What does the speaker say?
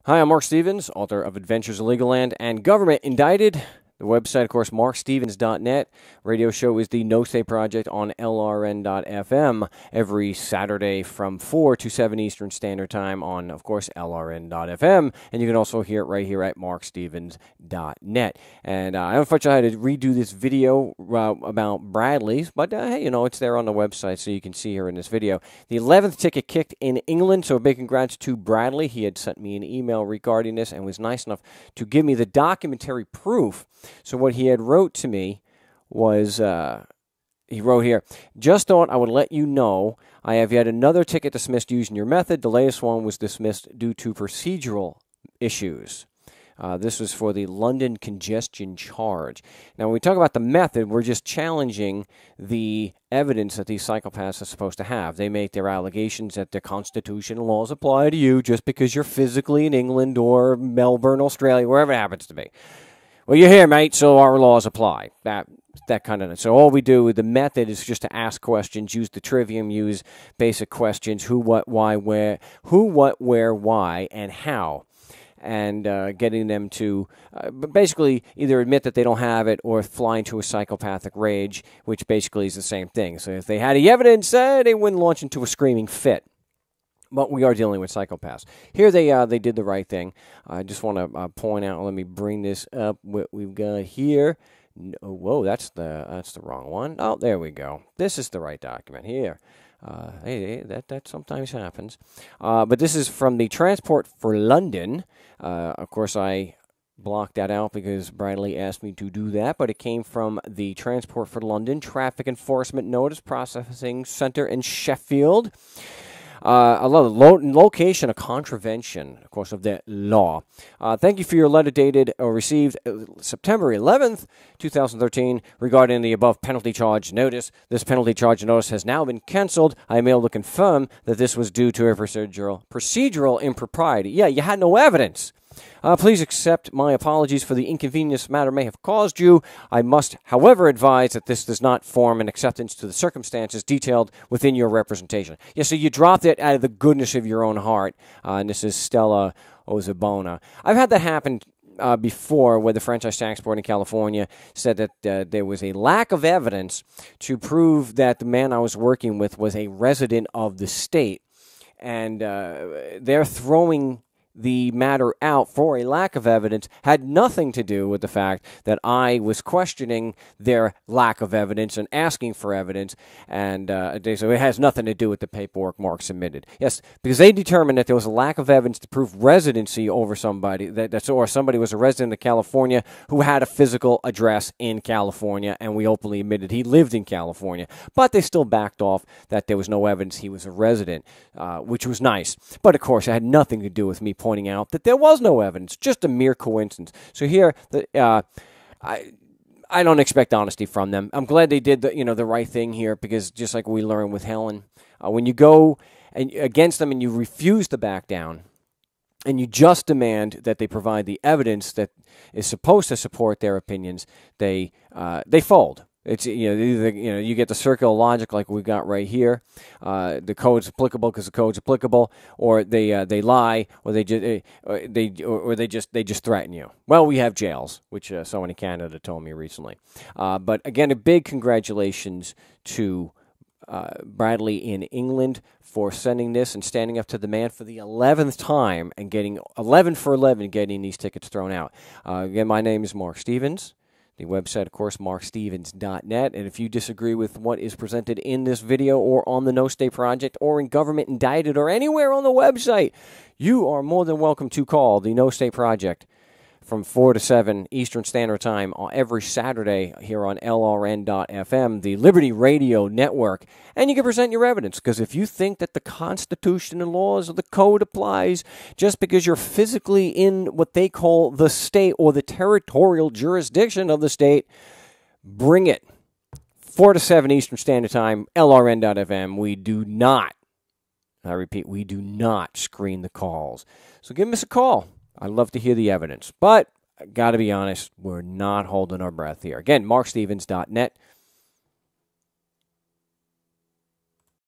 Hi, I'm Mark Stevens, author of Adventures in Legal Land and Government Indicted. The website, of course, markstevens.net. Radio show is the No State Project on LRN.FM every Saturday from 4 to 7 Eastern Standard Time on, of course, LRN.FM. And you can also hear it right here at markstevens.net. And unfortunately, I had to redo this video about Bradley's, but hey, it's there on the website, so you can see here in this video. The 11th ticket kicked in England, so a big congrats to Bradley. He had sent me an email regarding this and was nice enough to give me the documentary proof. So what he had wrote to me was, he wrote here, just thought I would let you know I have yet another ticket dismissed using your method. The latest one was dismissed due to procedural issues. This was for the London congestion charge. Now, when we talk about the method, we're just challenging the evidence that these psychopaths are supposed to have. They make their allegations that their constitutional laws apply to you just because you're physically in England or Melbourne, Australia, wherever it happens to be. Well, you're here, mate, so our laws apply. That kind of thing. So all we do with the method is just to ask questions, use the trivium, use basic questions, who, what, why, where, why, and how. And getting them to basically either admit that they don't have it or fly into a psychopathic rage, which basically is the same thing. So if they had the evidence, they wouldn't launch into a screaming fit. But we are dealing with psychopaths. Here they did the right thing. I just want to point out, let me bring this up, what we've got here. Whoa, that's the wrong one. Oh, there we go. This is the right document here. Hey, that sometimes happens. But this is from the Transport for London. Of course, I blocked that out because Bradley asked me to do that, but it came from the Transport for London Traffic Enforcement Notice Processing Center in Sheffield. I love the location of contravention, of course, of the law. Thank you for your letter dated or received September 11th, 2013, regarding the above penalty charge notice. This penalty charge notice has now been canceled. I am able to confirm that this was due to a procedural impropriety. Yeah, you had no evidence. Please accept my apologies for the inconvenience the matter may have caused you. I must, however, advise that this does not form an acceptance to the circumstances detailed within your representation. Yeah, so you dropped it out of the goodness of your own heart. And this is Stella Ozabona. I've had that happen before, where the Franchise Tax Board in California said that there was a lack of evidence to prove that the man I was working with was a resident of the state. And they're throwing the matter out for a lack of evidence had nothing to do with the fact that I was questioning their lack of evidence and asking for evidence, and so it has nothing to do with the paperwork Mark submitted. Yes, because they determined that there was a lack of evidence to prove residency over somebody, or somebody was a resident of California who had a physical address in California, and we openly admitted he lived in California, but they still backed off that there was no evidence he was a resident, which was nice. But of course, it had nothing to do with me pointing out that there was no evidence, just a mere coincidence. So here, I don't expect honesty from them. I'm glad they did the right thing here, because just like we learned with Helen, when you go against them and you refuse to back down, and you just demand that they provide the evidence that is supposed to support their opinions, they fold. It's either you get the circular logic like we've got right here, the code's applicable because the code's applicable, or they lie, or they just threaten you. Well, we have jails, which someone in Canada told me recently. But again, a big congratulations to Bradley in England for sending this and standing up to the man for the 11th time and getting 11 for 11, getting these tickets thrown out. Again, my name is Mark Stevens. The website, of course, markstevens.net. And if you disagree with what is presented in this video or on the No State Project or in Government Indicted or anywhere on the website, you are more than welcome to call the No State Project from 4 to 7 Eastern Standard Time every Saturday here on LRN.FM, the Liberty Radio Network. And you can present your evidence, because if you think that the Constitution and laws of the code applies just because you're physically in what they call the state or the territorial jurisdiction of the state, bring it. 4 to 7 Eastern Standard Time, LRN.FM. We do not, I repeat, we do not screen the calls. So give us a call. I'd love to hear the evidence. But, I got to be honest, we're not holding our breath here. Again, markstevens.net.